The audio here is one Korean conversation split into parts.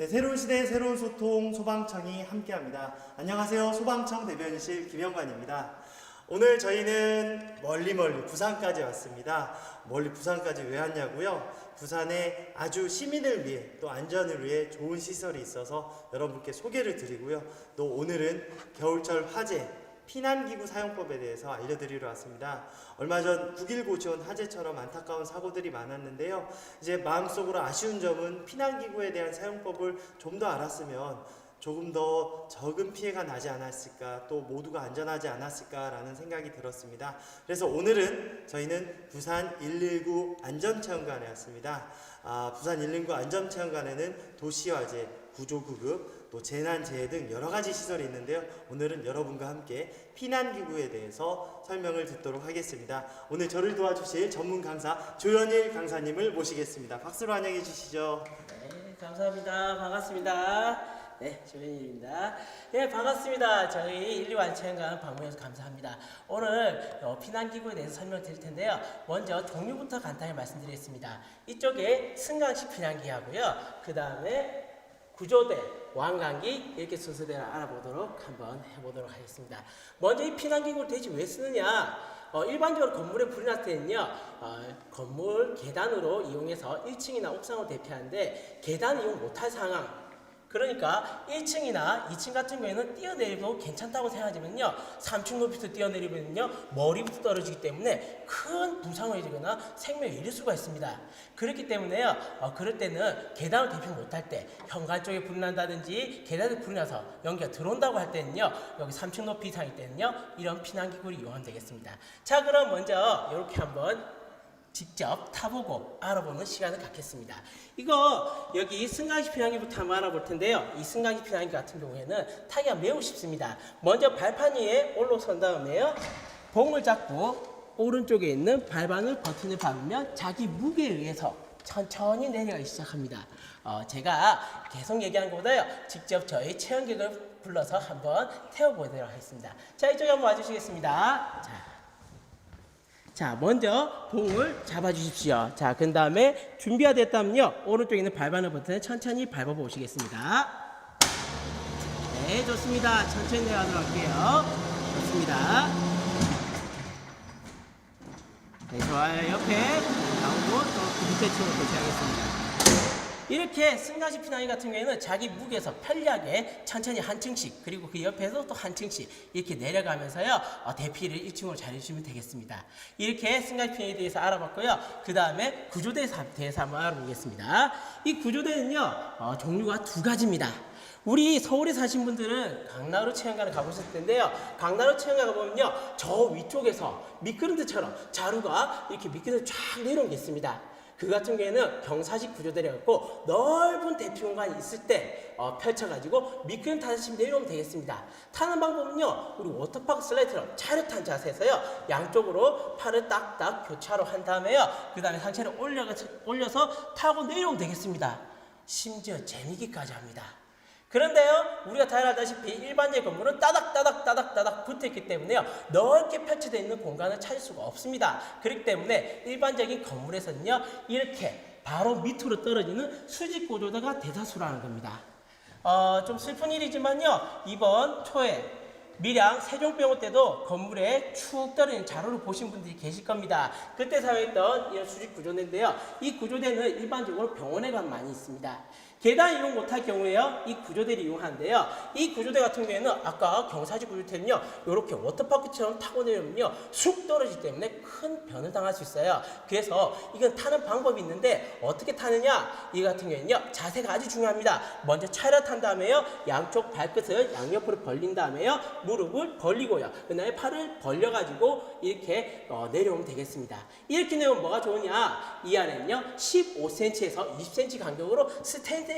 네, 새로운 시대의 새로운 소통 소방청이 함께합니다. 안녕하세요. 소방청 대변인실 김영관입니다. 오늘 저희는 멀리 부산까지 왔습니다. 멀리 부산까지 왜 왔냐고요? 부산에 아주 시민을 위해 또 안전을 위해 좋은 시설이 있어서 여러분께 소개를 드리고요. 또 오늘은 겨울철 화재 피난기구 사용법에 대해서 알려드리러 왔습니다. 얼마 전 9.19 지원 화재처럼 안타까운 사고들이 많았는데요. 이제 마음속으로 아쉬운 점은 피난기구에 대한 사용법을 좀 더 알았으면 조금 더 적은 피해가 나지 않았을까, 또 모두가 안전하지 않았을까라는 생각이 들었습니다. 그래서 오늘은 저희는 부산 119 안전체험관에 왔습니다. 부산 119 안전체험관에는 도시화재, 구조구급, 또 재난재해 등 여러가지 시설이 있는데요. 오늘은 여러분과 함께 피난기구에 대해서 설명을 듣도록 하겠습니다. 오늘 저를 도와주실 전문 강사 조현일 강사님을 모시겠습니다. 박수로 환영해 주시죠. 네, 감사합니다. 반갑습니다. 네, 조현일입니다. 네, 반갑습니다. 저희 119 안전체험관 방문해서 감사합니다. 오늘 피난기구에 대해서 설명드릴 텐데요. 먼저 종류부터 간단히 말씀드리겠습니다. 이쪽에 승강식 피난기하고요. 그 다음에 구조대, 왕관기 이렇게 순서대로 알아보도록 한번 해보도록 하겠습니다. 먼저 이 피난기구를 대체 왜 쓰느냐? 일반적으로 건물에 불이 났을 때는요, 건물 계단으로 이용해서 1층이나 옥상으로 대피하는데 계단 이용 못할 상황, 그러니까 1층이나 2층 같은 경우에는 뛰어내리도 괜찮다고 생각하지만요, 3층 높이부터 뛰어내리면요 머리부터 떨어지기 때문에 큰 부상을 입거나 생명을 잃을 수가 있습니다. 그렇기 때문에요, 그럴 때는 계단을 대피 못할 때, 현관 쪽에 불이 난다든지 계단에 불이 나서 연기가 들어온다고 할 때는요, 여기 3층 높이 이상일 때는요, 이런 피난기구를 이용하면 되겠습니다. 자, 그럼 먼저 이렇게 한번 직접 타보고 알아보는 시간을 갖겠습니다. 이거 여기 승강식 피난기부터 한번 알아볼 텐데요. 이 승강식 피난기 같은 경우에는 타기가 매우 쉽습니다. 먼저 발판 위에 올라선 다음에요, 봉을 잡고 오른쪽에 있는 발반을 버튼을 밟으면 자기 무게에 의해서 천천히 내려가기 시작합니다. 제가 계속 얘기한 것보다요, 직접 저희 체험객을 불러서 한번 태워보도록 하겠습니다. 자, 이쪽에 한번 와주시겠습니다. 자, 먼저 봉을 잡아주십시오. 자, 그 다음에 준비가 됐다면요, 오른쪽에 있는 발반을 버튼을 천천히 밟아보시겠습니다. 네, 좋습니다. 천천히 내려가도록 할게요. 좋습니다. 네, 좋아요. 옆에 나오고 또 밑에 층으로 교체하겠습니다. 이렇게 승강식 피난기 같은 경우에는 자기 무게에서 편리하게 천천히 한 층씩, 그리고 그 옆에서 또 한 층씩 이렇게 내려가면서요, 대피를 1층으로 잘 해주시면 되겠습니다. 이렇게 승강식 피난기에 대해서 알아봤고요. 그 다음에 구조대에 대해서 한번 알아보겠습니다. 이 구조대는요, 종류가 두 가지입니다. 우리 서울에 사신 분들은 강나루 체험관을 가보셨을 텐데요. 강나루 체험관 가보면요, 저 위쪽에서 미끄럼틀처럼 자루가 이렇게 미끄럼틀 쫙 내려온 게 있습니다. 그 같은 경우에는 경사식 구조대를 갖고 넓은 대피 공간이 있을 때 펼쳐가지고 미끄럼 타듯이 내려오면 되겠습니다. 타는 방법은요, 우리 워터파크 슬라이드처럼 차렷한 자세에서요, 양쪽으로 팔을 딱딱 교차로 한 다음에요, 그 다음에 상체를 올려서 타고 내려오면 되겠습니다. 심지어 재미기까지 합니다. 그런데요, 우리가 잘 알다시피 일반적인 건물은 따닥따닥 붙어있기 때문에요, 넓게 펼쳐져 있는 공간을 찾을 수가 없습니다. 그렇기 때문에 일반적인 건물에서는요, 이렇게 바로 밑으로 떨어지는 수직 구조대가 대다수라는 겁니다. 좀 슬픈 일이지만요, 이번 초에 밀양 세종병원 때도 건물에 축 떨어진 자루를 보신 분들이 계실 겁니다. 그때 사용했던 이런 수직 구조대인데요, 이 구조대는 일반적으로 병원에 가면 많이 있습니다. 계단 이용 못할 경우에요, 이 구조대를 이용하는데요, 이 구조대 같은 경우에는 아까 경사지 구조대는요, 이렇게 워터파크처럼 타고 내려오면요, 쑥 떨어지기 때문에 큰 변을 당할 수 있어요. 그래서 이건 타는 방법이 있는데, 어떻게 타느냐, 이 같은 경우에는요, 자세가 아주 중요합니다. 먼저 차렷한 다음에요, 양쪽 발끝을 양옆으로 벌린 다음에요, 무릎을 벌리고요, 그 다음에 팔을 벌려가지고 이렇게 내려오면 되겠습니다. 이렇게 내려오면 뭐가 좋으냐, 이 안에는요 15cm에서 20cm 간격으로 스테인레스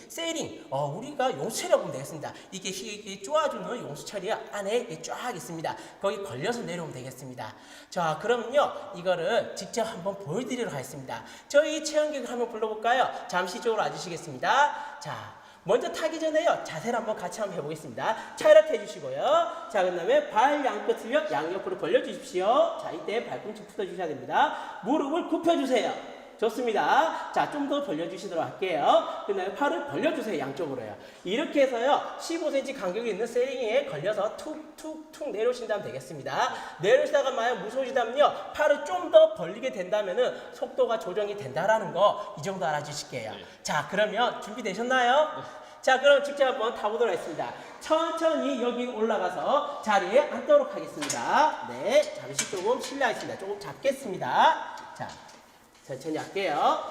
세링, 우리가 용수처리라고 보면 되겠습니다. 이게 쪼아주는 용수처리 안에 쫙 있습니다. 거기 걸려서 내려오면 되겠습니다. 자, 그러면요, 이거를 직접 한번 보여드리도록 하겠습니다. 저희 체험객을 한번 불러볼까요? 잠시 이쪽으로 와주시겠습니다. 자, 먼저 타기 전에요, 자세를 한번 같이 한번 해보겠습니다. 차렷해 주시고요. 자, 그 다음에 발 양끝을요, 양옆으로 벌려주십시오. 자, 이때 발꿈치 풀어주셔야 됩니다. 무릎을 굽혀주세요. 좋습니다. 자, 좀 더 벌려주시도록 할게요. 그 다음에 팔을 벌려주세요. 양쪽으로요. 이렇게 해서요. 15cm 간격이 있는 세링에 걸려서 툭툭툭 내려오신다면 되겠습니다. 내려오시다가 만약 무서우시다면요. 팔을 좀 더 벌리게 된다면은 속도가 조정이 된다라는 거 이 정도 알아주실게요. 자, 그러면 준비되셨나요? 자, 그럼 직접 한번 타보도록 하겠습니다. 천천히 여기 올라가서 자리에 앉도록 하겠습니다. 네, 잠시 조금 실례하겠습니다. 조금 잡겠습니다. 자, 천천히 할게요.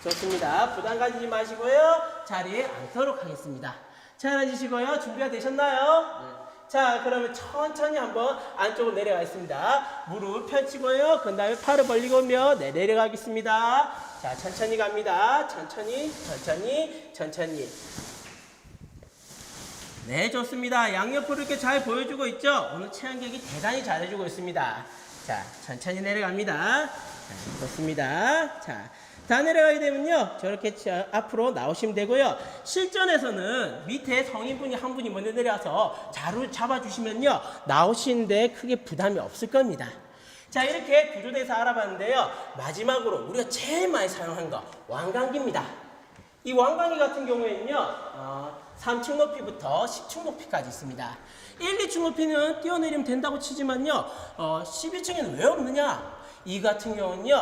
좋습니다. 부담 가지지 마시고요. 자리에 앉도록 하겠습니다. 자, 앉으시고요. 준비가 되셨나요? 자, 그러면 천천히 한번 안쪽으로 내려가겠습니다. 무릎 펼치고요. 그 다음에 팔을 벌리고며 내려가겠습니다. 자, 천천히 갑니다. 천천히, 천천히, 천천히. 네, 좋습니다. 양옆으로 이렇게 잘 보여주고 있죠? 오늘 체형격이 대단히 잘해주고 있습니다. 자, 천천히 내려갑니다. 자, 좋습니다. 자, 다 내려가게 되면요. 저렇게 앞으로 나오시면 되고요. 실전에서는 밑에 성인분이 한 분이 먼저 내려와서 자루를 잡아주시면요. 나오시는데 크게 부담이 없을 겁니다. 자, 이렇게 구조대에서 알아봤는데요. 마지막으로 우리가 제일 많이 사용한 거 왕관기입니다. 이 왕관기 같은 경우에는요. 3층 높이부터 10층 높이까지 있습니다. 1, 2층 높이는 뛰어내리면 된다고 치지만요. 12층에는 왜 없느냐? 이 같은 경우는요.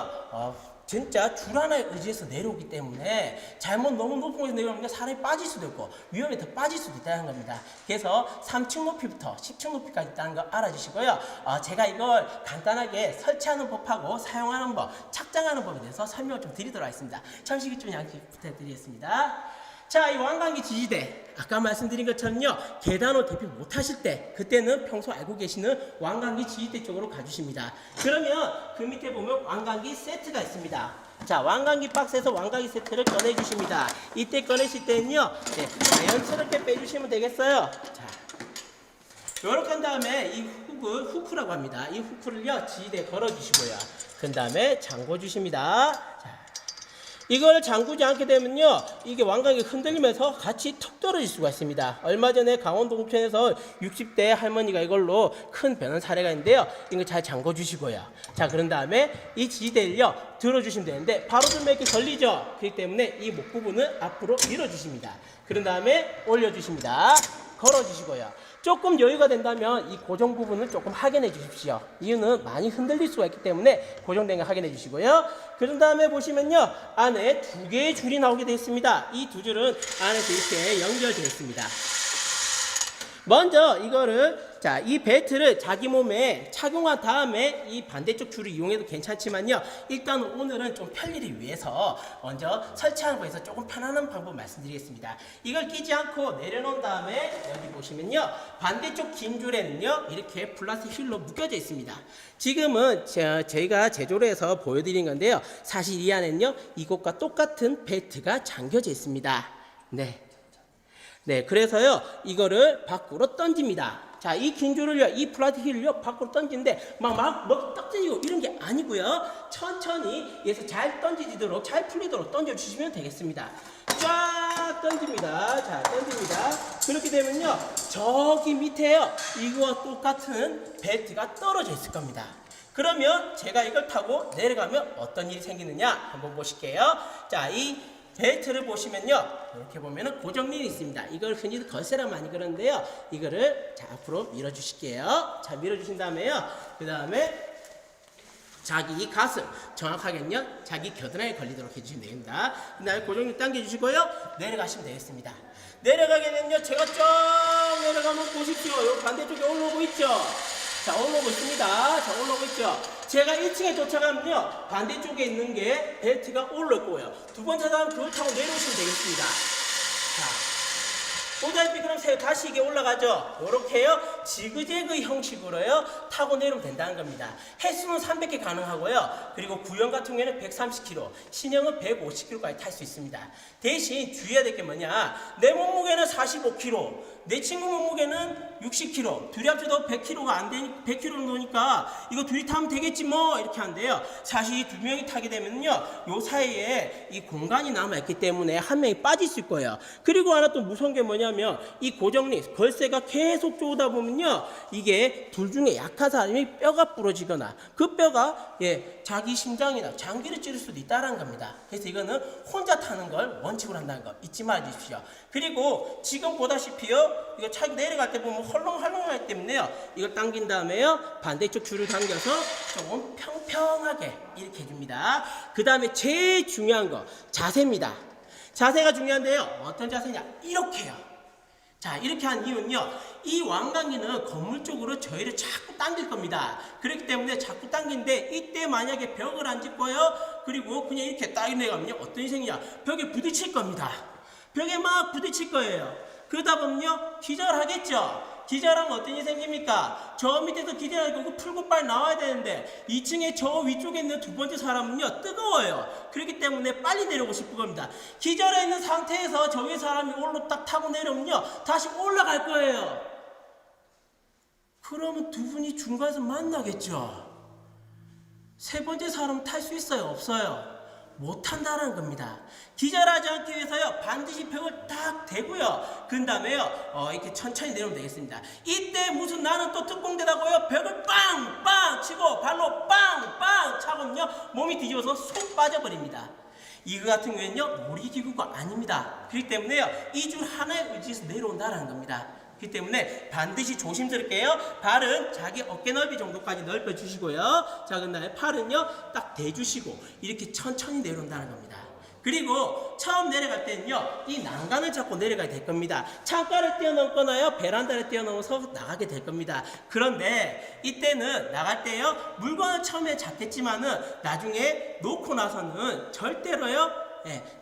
진짜 줄 하나에 의지해서 내려오기 때문에 잘못 너무 높은 곳에서 내려오면 사람이 빠질 수도 있고 위험에 더 빠질 수도 있다는 겁니다. 그래서 3층 높이부터 10층 높이까지 있다는 거 알아주시고요. 제가 이걸 간단하게 설치하는 법하고 사용하는 법, 착장하는 법에 대해서 설명을 좀 드리도록 하겠습니다. 잠시 좀 양해 부탁드리겠습니다. 자, 이 왕관기 지지대 아까 말씀드린 것처럼요. 계단으로 대피 못하실 때 그때는 평소 알고 계시는 왕관기 지지대 쪽으로 가주십니다. 그러면 그 밑에 보면 왕관기 세트가 있습니다. 자, 왕관기 박스에서 왕관기 세트를 꺼내주십니다. 이때 꺼내실 때는요. 네, 자연스럽게 빼주시면 되겠어요. 자, 요렇게 한 다음에 이 후크라고 합니다. 이 후크를요. 지지대에 걸어주시고요. 그 다음에 잠궈주십니다. 자, 이걸 잠그지 않게 되면요. 이게 왕관이 흔들리면서 같이 턱 떨어질 수가 있습니다. 얼마 전에 강원도 홍천에서 60대 할머니가 이걸로 큰 변한 사례가 있는데요. 이거 잘 잠궈 주시고요. 자, 그런 다음에 이 지지대를요. 들어주시면 되는데 바로 들면 이렇게 걸리죠. 그렇기 때문에 이 목 부분을 앞으로 밀어주십니다. 그런 다음에 올려주십니다. 걸어주시고요. 조금 여유가 된다면 이 고정 부분을 조금 확인해 주십시오. 이유는 많이 흔들릴 수가 있기 때문에 고정된 거 확인해 주시고요. 그런 다음에 보시면요. 안에 두 개의 줄이 나오게 되어 있습니다. 이 두 줄은 안에서 이렇게 연결되어 있습니다. 먼저 이거를 이 벨트를 자기 몸에 착용한 다음에 이 반대쪽 줄을 이용해도 괜찮지만요. 일단 오늘은 좀 편리를 위해서 먼저 설치하는 거에서 조금 편안한 방법 말씀드리겠습니다. 이걸 끼지 않고 내려놓은 다음에 여기 보시면요. 반대쪽 긴 줄에는요. 이렇게 플라스틱 휠로 묶여져 있습니다. 지금은 저희가 제조를 해서 보여드린 건데요. 사실 이 안에는요. 이것과 똑같은 벨트가 잠겨져 있습니다. 네, 그래서요, 이거를 밖으로 던집니다. 자, 이 긴 줄을요, 이 플라스틱 휠을요, 밖으로 던지는데, 막 던지고 이런 게 아니고요, 천천히, 얘서 잘 던지도록, 잘 풀리도록 던져주시면 되겠습니다. 쫙 던집니다. 자, 던집니다. 그렇게 되면요, 저기 밑에요, 이거와 똑같은 벨트가 떨어져 있을 겁니다. 그러면 제가 이걸 타고 내려가면 어떤 일이 생기느냐, 한번 보실게요. 자, 이 벨트를 보시면요. 이렇게 보면은 고정린이 있습니다. 이걸 흔히 걸쇠라 많이 그러는데요. 이거를 앞으로 밀어주실게요. 자, 밀어주신 다음에요. 그 다음에 자기 가슴 정확하게는요. 자기 겨드랑이에 걸리도록 해주시면 됩니다. 그 다음에 고정린 당겨주시고요. 내려가시면 되겠습니다. 내려가게 되면요. 제가 쫙 내려가면 보십시오. 요 반대쪽에 올라오고 있죠. 자, 올라오고 있습니다. 자, 올라오고 있죠. 제가 1층에 도착하면요. 반대쪽에 있는 게 벨트가 올라올 거예요. 두 번 찾아가면 그걸 타고 내려오시면 되겠습니다. 자, 보다시피 그럼 다시 이게 올라가죠. 요렇게요. 지그재그 형식으로요. 타고 내려오면 된다는 겁니다. 횟수는 300개 가능하고요. 그리고 구형 같은 경우에는 130kg, 신형은 150kg까지 탈 수 있습니다. 대신 주의해야 될 게 뭐냐. 내 몸무게는 45kg. 내 친구 몸무게는 60kg, 둘이 합쳐도 100kg가 안 되니 100kg를 놓으니까 이거 둘이 타면 되겠지 뭐 이렇게 한대요. 사실 이 두 명이 타게 되면요, 요 사이에 이 공간이 남아 있기 때문에 한 명이 빠질 수 있고요. 그리고 하나 또 무서운 게 뭐냐면 이 고정리 걸쇠가 계속 쪼다 보면요. 보면요, 이게 둘 중에 약한 사람이 뼈가 부러지거나 그 뼈가 자기 심장이나 장기를 찌를 수도 있다는 겁니다. 그래서 이거는 혼자 타는 걸 원칙으로 한다는 거 잊지 말아주십시오. 그리고 지금 보다시피요, 이거 차기 내려갈 때 보면 헐렁헐렁하기 때문에요, 이걸 당긴 다음에요, 반대쪽 줄을 당겨서 조금 평평하게 이렇게 해줍니다. 그 다음에 제일 중요한 거 자세입니다. 자세가 중요한데요, 어떤 자세냐, 이렇게요. 자, 이렇게 한 이유는요, 이 왕관기는 건물 쪽으로 저희를 자꾸 당길 겁니다. 그렇기 때문에 자꾸 당기는데, 이때 만약에 벽을 안 짚고요, 그리고 그냥 이렇게 딱 내가면요, 어떤 일이 생기냐, 벽에 부딪힐 겁니다. 벽에 막 부딪힐 거예요. 그러다 보면요, 기절하겠죠. 기절하면 어떤 일이 생깁니까? 저 밑에서 기절하고 풀고 빨리 나와야 되는데 2층에 저 위쪽에 있는 두 번째 사람은요, 뜨거워요. 그렇기 때문에 빨리 내려오고 싶은 겁니다. 기절해 있는 상태에서 저 위에 사람이 올로 딱 타고 내려오면요, 다시 올라갈 거예요. 그러면 두 분이 중간에서 만나겠죠. 세 번째 사람 탈 수 있어요, 없어요? 못 탄다는 겁니다. 기절하지 않기 위해서요, 반드시 벽을 딱 대고요, 그 다음에요, 이렇게 천천히 내려오면 되겠습니다. 이때 무슨 나는 또 특공대다고요, 벽을 빵빵 치고 발로 빵빵 차고는요, 몸이 뒤집어서 쏙 빠져버립니다. 이거 같은 경우에는요, 놀이기구가 아닙니다. 그렇기 때문에요, 이 줄 하나에 의지해서 내려온다는 겁니다. 그렇기 때문에 반드시 조심스럽게요, 발은 자기 어깨 넓이 정도까지 넓혀주시고요, 자, 그 다음에 팔은요, 딱 대주시고 이렇게 천천히 내려온다는 겁니다. 그리고 처음 내려갈 때는요, 이 난간을 잡고 내려가야 될 겁니다. 창가를 뛰어넘거나요, 베란다를 뛰어넘어서 나가게 될 겁니다. 그런데 이때는 나갈 때요, 물건을 처음에 잡겠지만은 나중에 놓고 나서는 절대로요,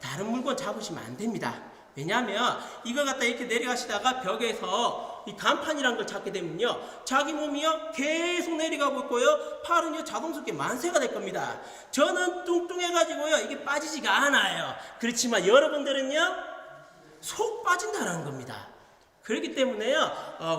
다른 물건 잡으시면 안 됩니다. 왜냐하면 이걸 갖다 이렇게 내려가시다가 벽에서 이 간판이란 걸 잡게 되면요, 자기 몸이요, 계속 내려가고 있고요, 팔은요, 자동스럽게 만세가 될 겁니다. 저는 뚱뚱해가지고요, 이게 빠지지가 않아요. 그렇지만 여러분들은요, 속 빠진다는 겁니다. 그렇기 때문에요,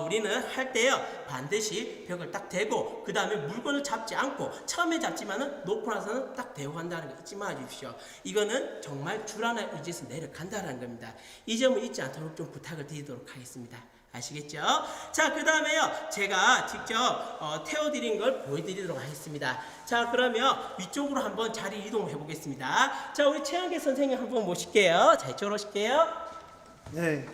우리는 할 때요, 반드시 벽을 딱 대고 그 다음에 물건을 잡지 않고, 처음에 잡지만은 놓고 나서는 딱 대고 간다는 거 잊지 마십시오. 이거는 정말 줄 하나에 의지해서 내려간다는 겁니다. 이 점을 잊지 않도록 좀 부탁을 드리도록 하겠습니다. 아시겠죠? 자, 그 다음에요, 제가 직접 태워드린 걸 보여드리도록 하겠습니다. 자, 그러면 위쪽으로 한번 자리 이동을 해보겠습니다. 자, 우리 최한계 선생님 한번 모실게요. 자, 이쪽으로 오실게요. 네.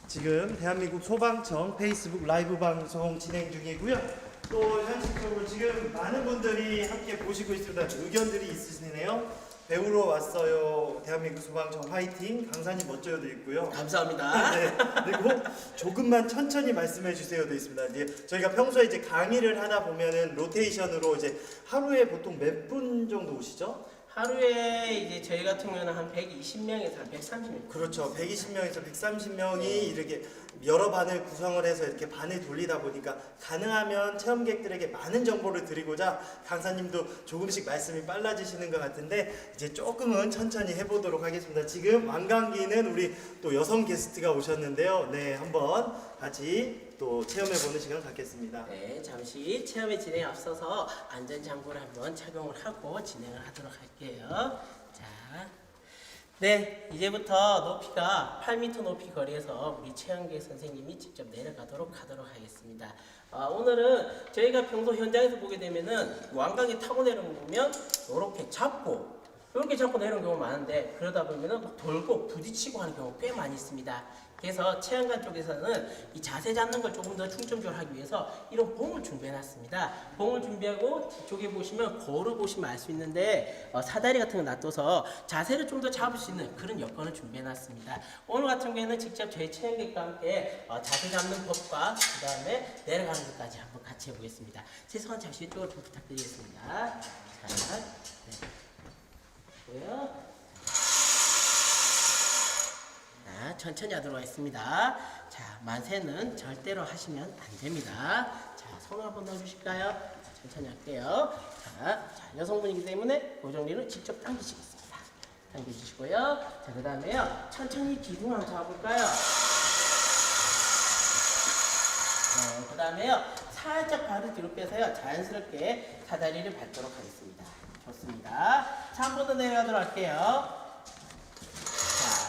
지금 대한민국 소방청 페이스북 라이브 방송 진행 중이고요. 또 현실적으로 지금 많은 분들이 함께 보시고 있습니다. 의견들이 있으시네요. 배우러 왔어요. 대한민국 소방청 화이팅. 강사님 멋져요도 있고요. 감사합니다. 네. 그리고 조금만 천천히 말씀해 주세요도 있습니다. 이제 저희가 평소에 이제 강의를 하다 보면은 로테이션으로 이제 하루에 보통 몇 분 정도 오시죠? 하루에 이제 저희 같은 경우는 한 120명에서 한 130명. 그렇죠. 120명에서 130명이 이렇게 여러 반을 구성을 해서 이렇게 반을 돌리다 보니까 가능하면 체험객들에게 많은 정보를 드리고자 강사님도 조금씩 말씀이 빨라지시는 것 같은데 이제 조금은 천천히 해보도록 하겠습니다. 지금 왕관기는 우리 또 여성 게스트가 오셨는데요. 네, 한번 같이 또 체험해보는 시간 갖겠습니다. 네, 잠시 체험의 진행에 앞서서 안전장구를 한번 착용을 하고 진행을 하도록 할게요. 자, 네, 이제부터 높이가 8m 높이 거리에서 우리 최한계 선생님이 직접 내려가도록 하도록 하겠습니다. 오늘은 저희가 평소 현장에서 보게 되면은 왕관기 타고 내려오면 이렇게 잡고 이렇게 잡고 내려오는 경우가 많은데, 그러다 보면은 막 돌고 부딪히고 하는 경우가 꽤 많이 있습니다. 그래서 체험관 쪽에서는 이 자세 잡는 걸 조금 더 중점적으로 하기 위해서 이런 봉을 준비해놨습니다. 봉을 준비하고 뒤쪽에 보시면 거울을 보시면 알 수 있는데 사다리 같은 거 놔둬서 자세를 좀 더 잡을 수 있는 그런 여건을 준비해놨습니다. 오늘 같은 경우에는 직접 저희 체험객과 함께 자세 잡는 법과 그 다음에 내려가는 것까지 한번 같이 해보겠습니다. 최소한 잠시 이쪽으로 좀 부탁드리겠습니다. 자, 네. 보고요. 자, 천천히 하도록 하겠습니다. 자, 만세는 절대로 하시면 안 됩니다. 자, 손을 한번 넣어주실까요? 자, 천천히 할게요. 자, 여성분이기 때문에 그 정리는 직접 당기시겠습니다. 당겨주시고요. 자, 그 다음에요, 천천히 기둥을 한번 잡아볼까요? 그 다음에요, 살짝 발을 뒤로 빼서요, 자연스럽게 사다리를 밟도록 하겠습니다. 좋습니다. 자, 한 번 더 내려가도록 할게요.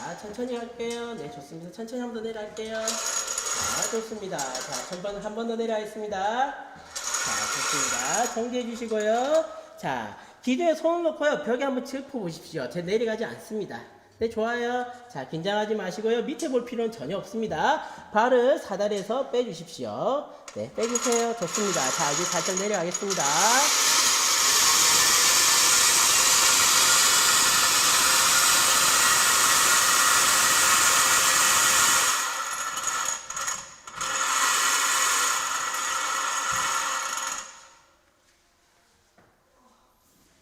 자, 천천히 할게요. 네, 좋습니다. 천천히 한 번 더 내려갈게요. 자, 좋습니다. 자, 전번 한 번 더 내려가겠습니다. 자, 좋습니다. 정지해 주시고요. 자, 기도에 손을 놓고요. 벽에 한번 짚어 보십시오. 제가 내려가지 않습니다. 네, 좋아요. 자, 긴장하지 마시고요. 밑에 볼 필요는 전혀 없습니다. 발을 사다리에서 빼주십시오. 네, 빼주세요. 좋습니다. 자, 이제 살짝 내려가겠습니다.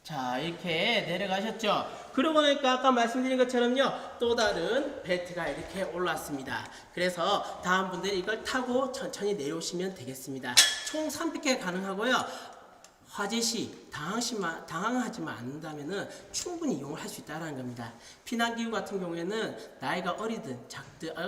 자, 이렇게 내려가셨죠? 그러고 나니까 아까 말씀드린 것처럼요, 또 다른 벨트가 이렇게 올라왔습니다. 그래서 다음 분들이 이걸 타고 천천히 내려오시면 되겠습니다. 총 300개 가능하고요. 화재 시 당황하지만 않는다면은 충분히 이용을 할 수 있다는 겁니다. 피난기구 같은 경우에는 나이가 어리든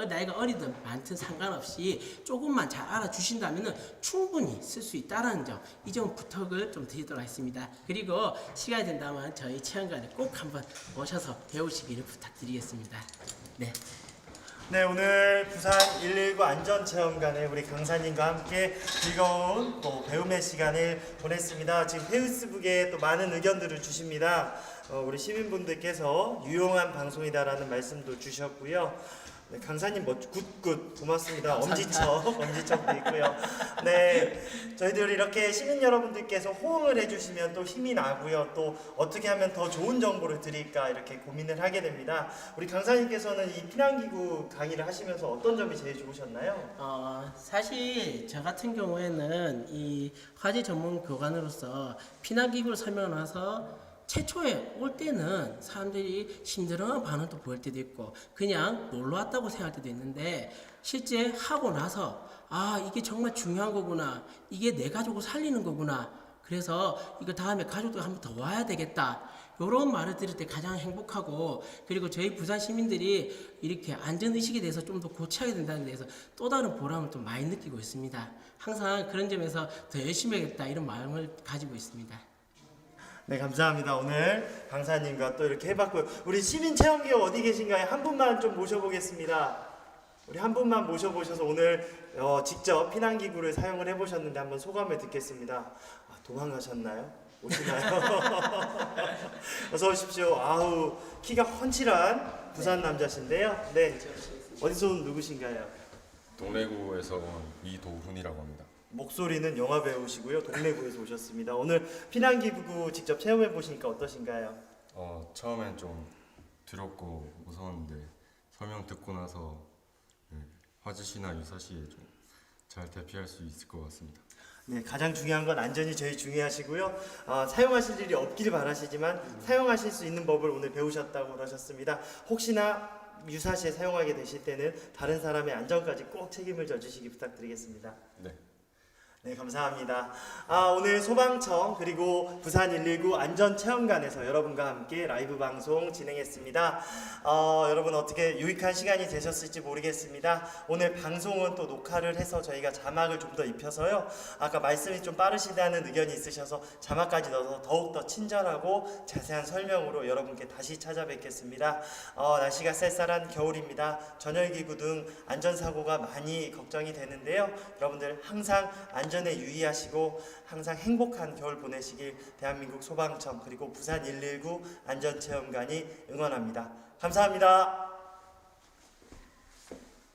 나이가 어리든 많든 상관없이 조금만 잘 알아주신다면은 충분히 쓸 수 있다는 점, 이 점 부탁을 좀 드리도록 하겠습니다. 그리고 시간이 된다면 저희 체험관에 꼭 한번 오셔서 배우시기를 부탁드리겠습니다. 네. 네, 오늘 부산 119 안전체험관에 우리 강사님과 함께 즐거운 또 배움의 시간을 보냈습니다. 지금 페이스북에 또 많은 의견들을 주십니다. 우리 시민분들께서 유용한 방송이다라는 말씀도 주셨고요. 네, 강사님 굿굿 고맙습니다. 엄지척도 있고요. 네, 저희들 이렇게 시민 여러분들께서 호응을 해주시면 또 힘이 나고요. 또 어떻게 하면 더 좋은 정보를 드릴까 이렇게 고민을 하게 됩니다. 우리 강사님께서는 이 피난기구 강의를 하시면서 어떤 점이 제일 좋으셨나요? 사실 저 같은 경우에는 이 화재 전문 교관으로서 피난기구를 설명을 나서 최초에 올 때는 사람들이 힘들어하는 반응도 보일 때도 있고 그냥 놀러 왔다고 생각할 때도 있는데 실제 하고 나서 이게 정말 중요한 거구나, 이게 내 가족을 살리는 거구나, 그래서 이거 다음에 가족들 한 번 더 와야 되겠다, 이런 말을 들을 때 가장 행복하고, 그리고 저희 부산 시민들이 이렇게 안전의식에 대해서 좀 더 고취하게 된다는 데에서 또 다른 보람을 또 많이 느끼고 있습니다. 항상 그런 점에서 더 열심히 하겠다 이런 마음을 가지고 있습니다. 네, 감사합니다. 오늘 강사님과 또 이렇게 해봤고요. 우리 시민체험기업 어디 계신가요? 한 분만 좀 모셔보겠습니다. 우리 한 분만 모셔보셔서 오늘 직접 피난기구를 사용을 해보셨는데 한번 소감을 듣겠습니다. 도망가셨나요? 오시나요? 어서 오십시오. 아우, 키가 훤칠한 부산 남자신데요. 네, 어디서 온 누구신가요? 동래구에서 온 이도훈이라고 합니다. 목소리는 영화 배우시고요. 동래구에서 오셨습니다. 오늘 피난기구 직접 체험해 보시니까 어떠신가요? 처음엔 좀 두렵고 무서웠는데 설명 듣고 나서 화재시나 유사시에 좀 잘 대피할 수 있을 것 같습니다. 네, 가장 중요한 건 안전이 제일 중요하시고요. 사용하실 일이 없기를 바라시지만 사용하실 수 있는 법을 오늘 배우셨다고 그러셨습니다. 혹시나 유사시에 사용하게 되실 때는 다른 사람의 안전까지 꼭 책임을 져주시기 부탁드리겠습니다. 네. 네, 감사합니다. 오늘 소방청 그리고 부산 119 안전체험관에서 여러분과 함께 라이브 방송 진행했습니다. 여러분 어떻게 유익한 시간이 되셨을지 모르겠습니다. 오늘 방송은 또 녹화를 해서 저희가 자막을 좀 더 입혀서요. 아까 말씀이 좀 빠르시다는 의견이 있으셔서 자막까지 넣어서 더욱더 친절하고 자세한 설명으로 여러분께 다시 찾아뵙겠습니다. 날씨가 쌀쌀한 겨울입니다. 전열기구 등 안전사고가 많이 걱정이 되는데요. 여러분들 항상 안전에 유의하시고 항상 행복한 겨울 보내시길 대한민국 소방청 그리고 부산 119 안전체험관이 응원합니다. 감사합니다.